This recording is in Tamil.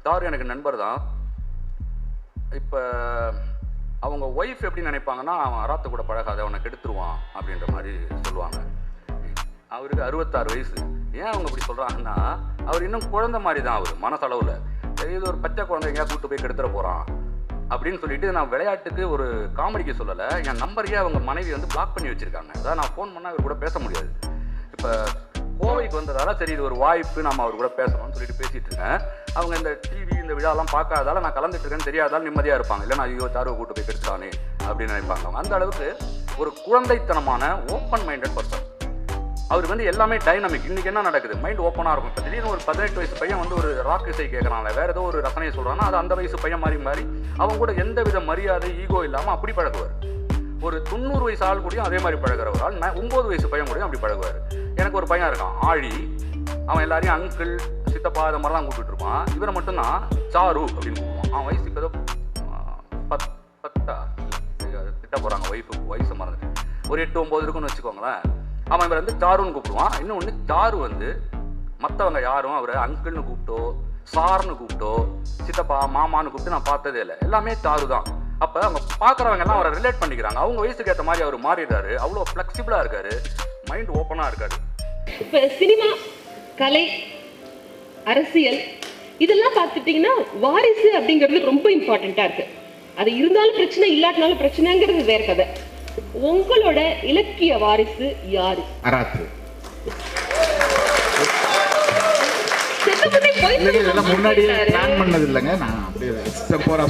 தாரு எனக்கு நண்பர் தான். இப்போ அவங்க ஒய்ஃப் எப்படி நினைப்பாங்கன்னா, அவன் அராத்து கூட பழகாத, அவனை கெடுத்துருவான் அப்படின்ற மாதிரி சொல்லுவாங்க. அவருக்கு 66 வயசு. ஏன் அவங்க இப்படி சொல்கிறாங்கன்னா, அவர் இன்னும் குழந்தை மாதிரி தான். அவர் மனசளவில் இது ஒரு பச்சை குழந்தை எங்கேயா கூப்பிட்டு போய் கெடுத்துட போகிறான் அப்படின்னு சொல்லிட்டு, நான் விளையாட்டுக்கு ஒரு காமெடிக்கு சொல்லலை, என் நம்பரையே அவங்க மனைவி வந்து பிளாக் பண்ணி வச்சுருக்காங்க. அதான் நான் ஃபோன் பண்ணால் அவர் கூட பேச முடியாது. இப்போ கோவைக்கு வந்ததால சரி இது ஒரு வாய்ப்பு, நம்ம அவர் கூட பேசணும்னு சொல்லிட்டு பேசிகிட்டு இருக்கேன். அவங்க இந்த டிவி இந்த விழாலாம் பார்க்காதால நான் கலந்துட்டு இருக்கேன்னு தெரியாதாலும் நிம்மதியாக இருப்பாங்க. இல்லை நான் ஐயோ தாருவை கூட்டு போய் கெடுத்துட்டானே அப்படின்னு நினைப்பாங்க. அவங்க அந்த அளவுக்கு ஒரு குழந்தைத்தனமான ஓப்பன் மைண்டட் பர்சன். அவருக்கு வந்து எல்லாமே டைனமிக். இன்றைக்கி என்ன நடக்குது, மைண்ட் ஓப்பனாக இருக்கும். இப்போ திடீர்னு ஒரு 18 வயசு பையன் வந்து ஒரு ராக் இசை கேட்குறாங்க, வேறு ஏதோ ஒரு ரசனையை சொல்கிறான்னா அது அந்த வயசு பையன் மாறி அவங்க கூட எந்த வித மரியாதை ஈகோ இல்லாமல் அப்படி பழகுவார். ஒரு 90 வயசு ஆள் கூடயும் அதே மாதிரி பழகிற ஒரு ஆள் 9 வயசு பையன் கூடயும் அப்படி பழகுவார். எனக்கு ஒரு பையன் இருக்கான் ஆழி, அவன் எல்லாரையும் அங்கிள் சித்தப்பா இந்த மாதிரிலாம் கூப்பிட்டு இருப்பான். இவரை மட்டும்தான் சாரு அப்படின்னு கூப்பிடுவான். அவன் வயசு இப்போ ஏதோ 10 திட்ட போகிறாங்க, வயசு மறந்துட்டு ஒரு 8-9 இருக்குன்னு வச்சுக்கோங்களேன். அவன் இவர் வந்து சாருன்னு கூப்பிடுவான். இன்னொன்று சாரு வந்து மற்றவங்க யாரும் அவரை அங்கிள்னு கூப்பிட்டோ சார்னு கூப்பிட்டோ சித்தப்பா மாமான்னு கூப்பிட்டு நான் பார்த்ததே இல்லை. எல்லாமே சாரு தான். அப்போ அவங்க பார்க்குறவங்க எல்லாம் அவரை ரிலேட் பண்ணிக்கிறாங்க. அவங்க வயசுக்கு ஏற்ற மாதிரி அவர் மாறிடுறாரு. அவ்வளோ ஃப்ளெக்சிபிளாக இருக்காரு, மைண்ட் ஓப்பனாக இருக்காரு. இப்போ சினிமா, கலை, அரசியல் இதெல்லாம் பார்த்துட்டிங்கன்னா வாரிசு அப்படிங்கிறது ரொம்ப இம்பார்ட்டண்ட்டாக இருக்குது. அது இருந்தாலும் பிரச்சனை, இல்லாட்டினாலும் பிரச்சனைங்கிறது வேற கதை. உங்களோட இலக்கிய வாரிசு யாரு? அராத்து. முன்னாடியே பிளான் பண்ணது இல்லைங்க, நான் அப்படியே போறா